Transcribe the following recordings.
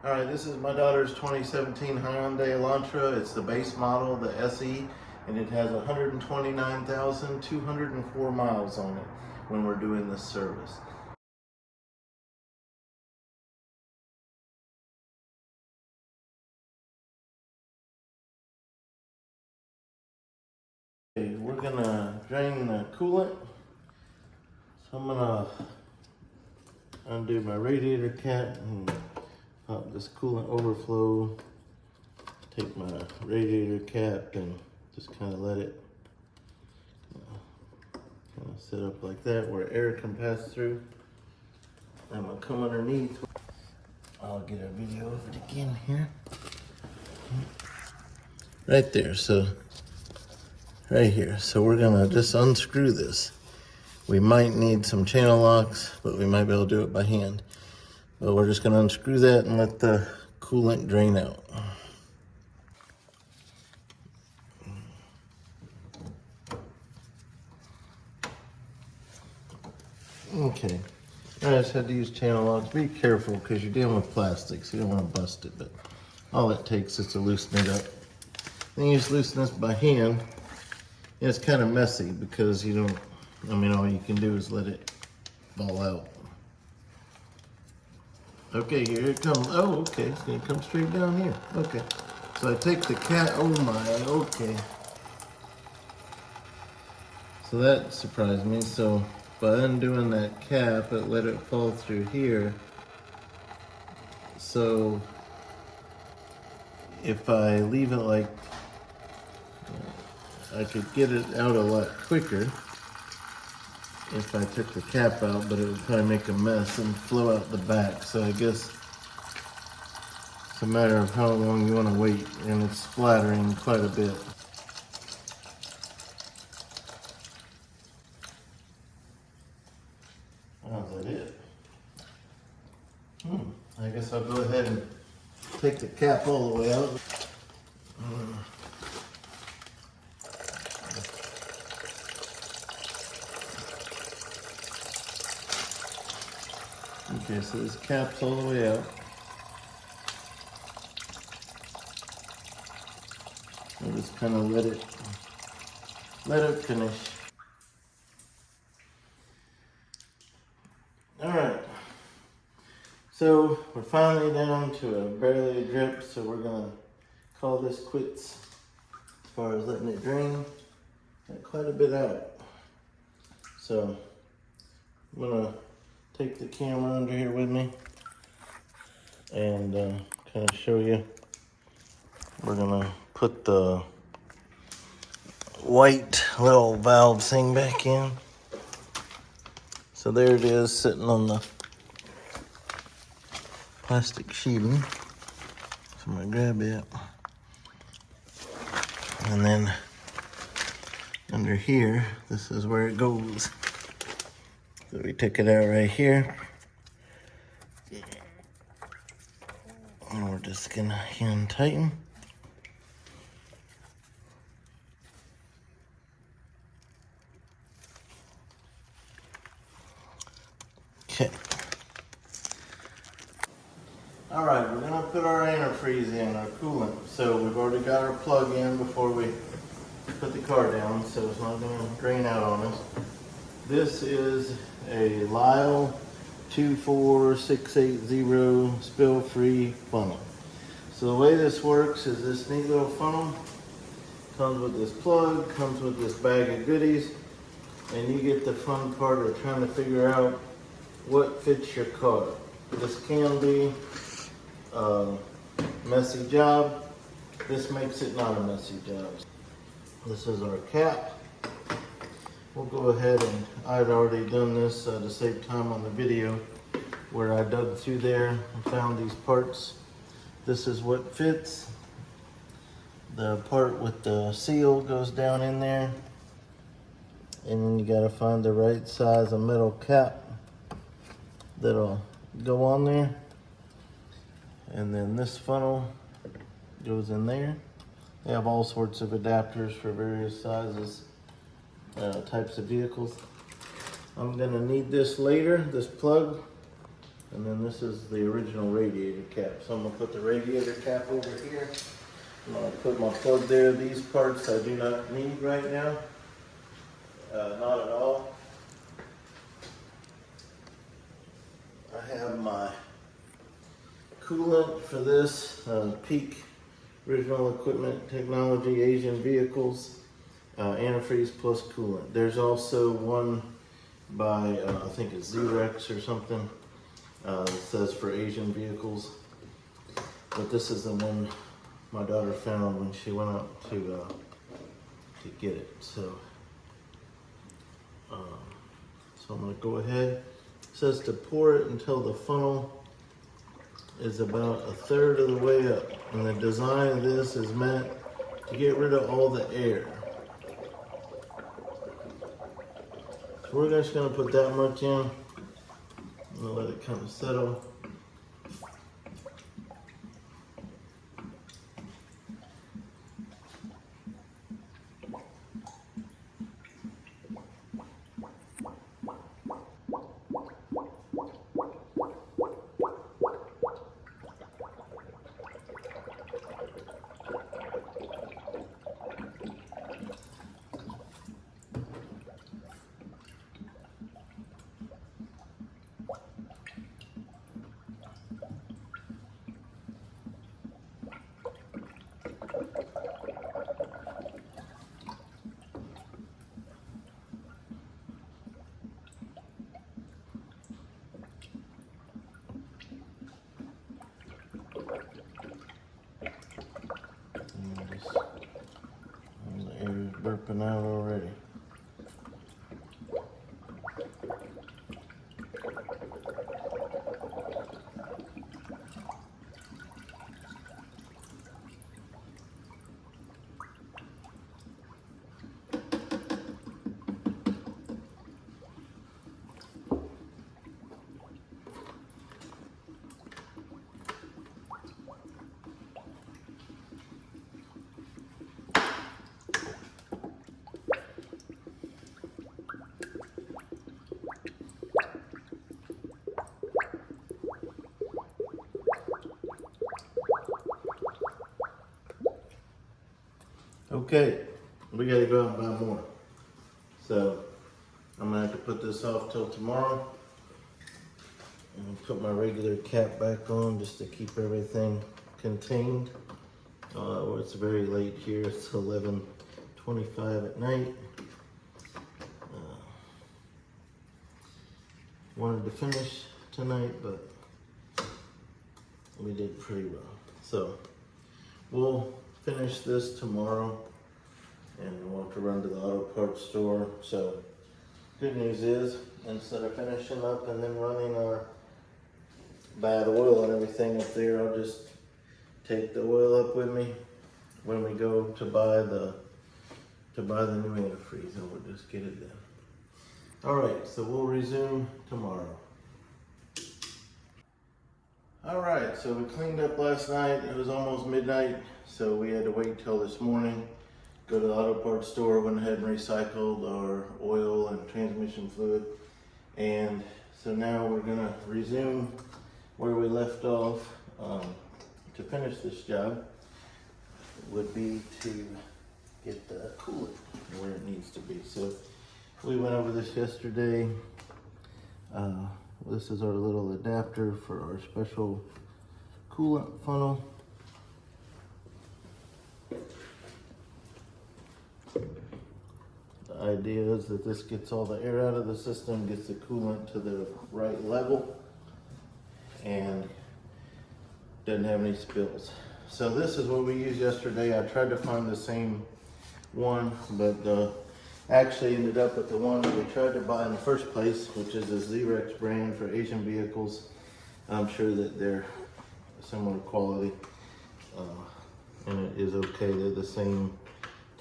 All right, this is my daughter's 2017 Hyundai Elantra. It's the base model, the SE, and it has 129,204 miles on it when we're doing this service. Okay, we're gonna drain the coolant. So I'm gonna undo my radiator cap and pop this coolant overflow. Take my radiator cap and just kind of let it kind of set up like that where air can pass through. I'm gonna come underneath. I'll get a video of it again here. Right there, so right here. So we're gonna just unscrew this. We might need some channel locks, but we might be able to do it by hand. But we're just gonna unscrew that and let the coolant drain out. Okay, I just had to use channel locks. Be careful because you're dealing with plastics. You don't want to bust it, but all it takes is to loosen it up. Then you just loosen this by hand. And it's kind of messy because you don't, all you can do is let it fall out. Okay, here it comes. Oh, okay, it's gonna come straight down here. Okay, so I take the cap, oh my, okay. So that surprised me. So by undoing that cap, it let it fall through here. So if I leave it like, I could get it out a lot quicker if I took the cap out, but it would probably make a mess and flow out the back. So I guess it's a matter of how long you want to wait, and it's splattering quite a bit. Oh, is that it? I guess I'll go ahead and take the cap all the way out. Okay, so this cap's all the way out. I'll just kind of let it finish. All right. So we're finally down to barely a drip, so we're gonna call this quits as far as letting it drain. Got quite a bit out. So I'm gonna take the camera under here with me and kind of show you. We're gonna put the white little valve thing back in. So there it is, sitting on the plastic sheeting. So I'm gonna grab it. And then under here, this is where it goes. So we took it out right here. And we're just gonna hand tighten. Okay. All right, we're gonna put our antifreeze in, our coolant. So we've already got our plug in before we put the car down, so it's not gonna drain out on us. This is a Lyle 24680 spill-free funnel. So the way this works is this neat little funnel comes with this plug, comes with this bag of goodies, and you get the fun part of trying to figure out what fits your car. This can be a messy job. This makes it not a messy job. This is our cap. We'll go ahead and I'd already done this to save time on the video where I dug through there and found these parts. This is what fits. The part with the seal goes down in there. And then you gotta find the right size of metal cap that'll go on there. And then this funnel goes in there. They have all sorts of adapters for various sizes, types of vehicles. I'm gonna need this later, this plug. And then this is the original radiator cap. So I'm gonna put the radiator cap over here. I'm gonna put my plug there. These parts I do not need right now. Not at all. I have my coolant for this, Peak Original Equipment Technology Asian Vehicles, antifreeze plus coolant. There's also one by, I think it's ZEREX or something. It says for Asian vehicles. But this is the one my daughter found when she went out to get it. So I'm gonna go ahead. It says to pour it until the funnel is about a third of the way up. And the design of this is meant to get rid of all the air. So we're just gonna put that much in. I'm gonna let it kind of settle. The air is burping out already. Okay, we gotta go out and buy more. So I'm gonna have to put this off till tomorrow and put my regular cap back on just to keep everything contained. It's very late here, it's 11:25 at night. Wanted to finish tonight, but we did pretty well. So we'll finish this tomorrow and we'll have to run to the auto parts store. So good news is, instead of finishing up and then running our bad oil and everything up there, I'll just take the oil up with me when we go to buy the new antifreeze, and we'll just get it done. All right, so we'll resume tomorrow. All right, so we cleaned up last night. It was almost midnight, so we had to wait till this morning. Go to the auto parts store, went ahead and recycled our oil and transmission fluid. And so now we're gonna resume where we left off. To finish this job would be to get the coolant where it needs to be. So we went over this yesterday. This is our little adapter for our special coolant funnel. The idea is that this gets all the air out of the system, gets the coolant to the right level, and doesn't have any spills. So this is what we used yesterday. I tried to find the same one, but actually ended up with the one that we tried to buy in the first place, which is a ZEREX brand for Asian vehicles. I'm sure that they're similar quality, and it is okay. They're the same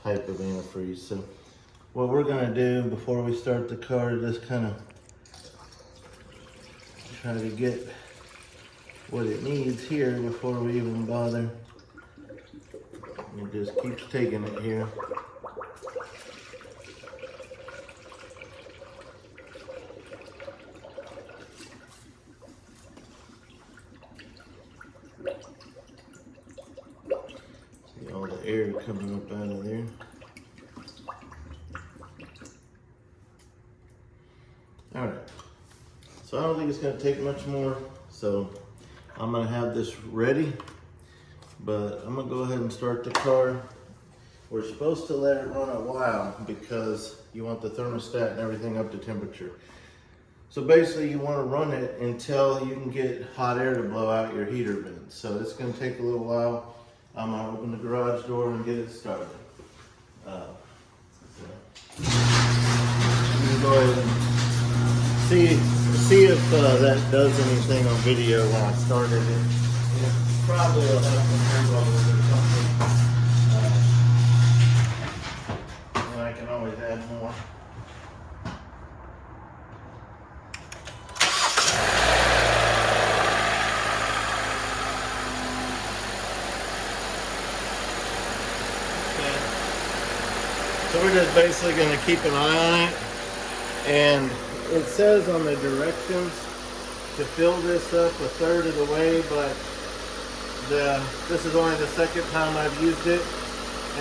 type of antifreeze. So what we're gonna do before we start the car is just kind of try to get what it needs here before we even bother. It just keeps taking it here. air coming up out of there. All right, so I don't think it's gonna take much more. So I'm gonna have this ready, but I'm gonna go ahead and start the car. We're supposed to let it run a while because you want the thermostat and everything up to temperature. So basically you want to run it until you can get hot air to blow out your heater vents. So it's going to take a little while. I'm going to open the garage door and get it started. You can go ahead and see if that does anything on video when I started it. It probably will have some turnovers or something. And I can always add more. So we're just basically going to keep an eye on it, and it says on the directions to fill this up a third of the way, but this is only the second time I've used it,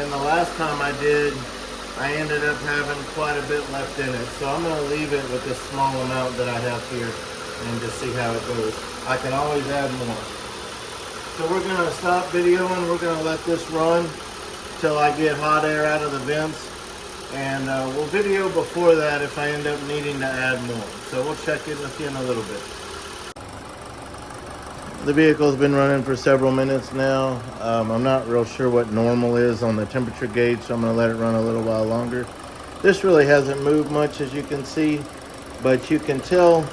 and the last time I did, I ended up having quite a bit left in it. So I'm going to leave it with this small amount that I have here and just see how it goes. I can always add more. So we're going to stop videoing. We're going to let this run till I get hot air out of the vents. And we'll video before that if I end up needing to add more. So we'll check in with you in a little bit. The vehicle's been running for several minutes now. I'm not real sure what normal is on the temperature gauge, so I'm going to let it run a little while longer. This really hasn't moved much, as you can see, but you can tell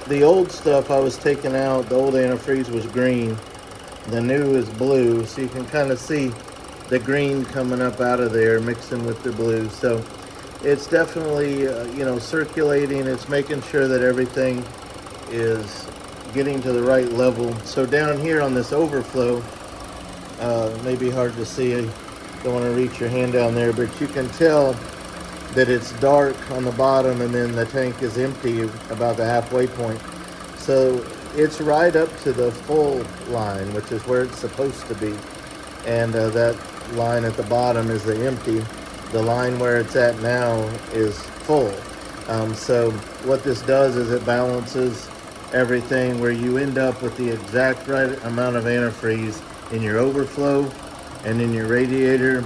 the old stuff I was taking out, the old antifreeze was green. The new is blue, so you can kind of see the green coming up out of there mixing with the blue. So it's definitely circulating. It's making sure that everything is getting to the right level. So down here on this overflow, may be hard to see, you don't want to reach your hand down there, but you can tell that it's dark on the bottom and then the tank is empty about the halfway point. So it's right up to the full line, which is where it's supposed to be. And that line at the bottom is the empty. The line where it's at now is full. So what this does is it balances everything where you end up with the exact right amount of antifreeze in your overflow and in your radiator,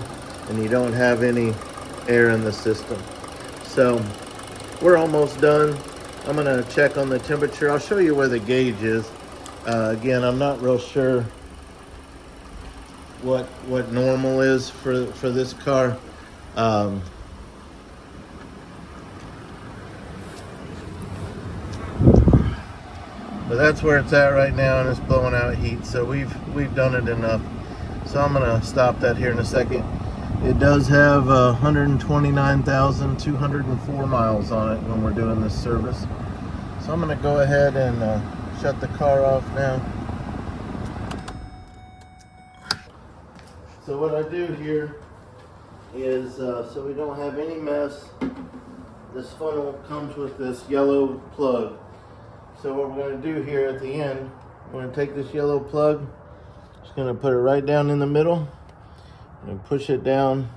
and you don't have any air in the system. So we're almost done. I'm gonna check on the temperature. I'll show you where the gauge is. Again, I'm not real sure what normal is for this car. But that's where it's at right now, and it's blowing out heat, so we've done it enough. So I'm gonna stop that here in a second. It does have 129,204 miles on it when we're doing this service. So I'm gonna go ahead and shut the car off now. So what I do here is, so we don't have any mess, this funnel comes with this yellow plug. So what we're going to do here at the end, we're going to take this yellow plug, just going to put it right down in the middle, and push it down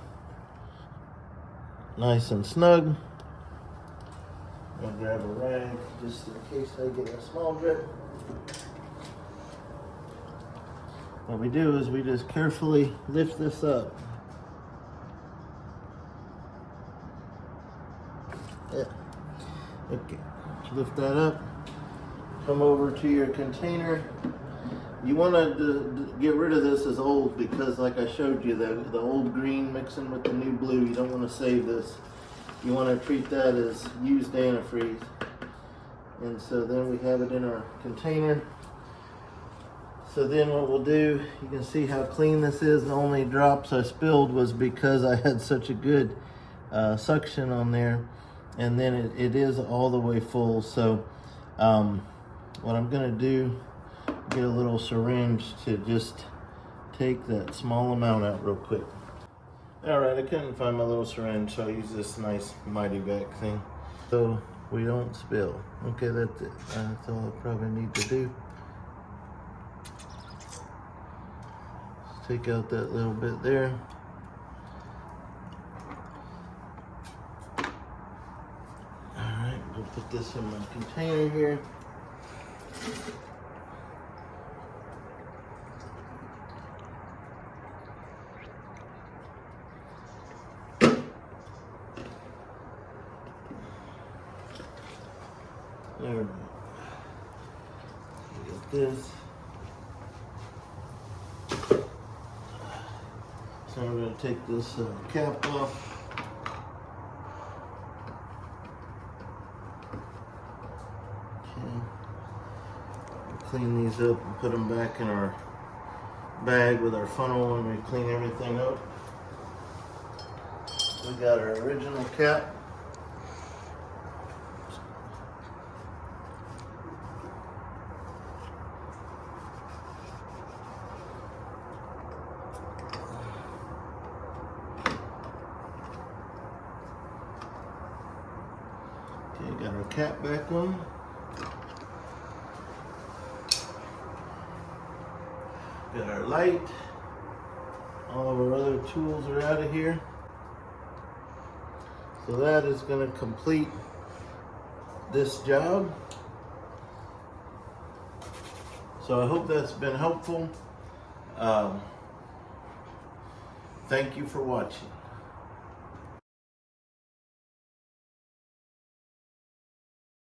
nice and snug. I'm going to grab a rag just in case I get a small drip. What we do is we just carefully lift this up. Yeah. Okay. Lift that up. Come over to your container. You want to get rid of this as old because, like I showed you, the old green mixing with the new blue. You don't want to save this. You want to treat that as used antifreeze. And so then we have it in our container. So then what we'll do, you can see how clean this is. The only drops I spilled was because I had such a good suction on there. And then it is all the way full. So what I'm gonna do, get a little syringe to just take that small amount out real quick. All right, I couldn't find my little syringe, so I use this nice Mighty Vac thing. So we don't spill. Okay, that's it. That's all I probably need to do. Take out that little bit there. Put this in my container here. There we go. Get this. So I'm going to take this cap off. Clean these up and put them back in our bag with our funnel when we clean everything up. We got our original cap. Okay, got our cap back on. Got our light. All of our other tools are out of here. So that is going to complete this job. So I hope that's been helpful. Thank you for watching.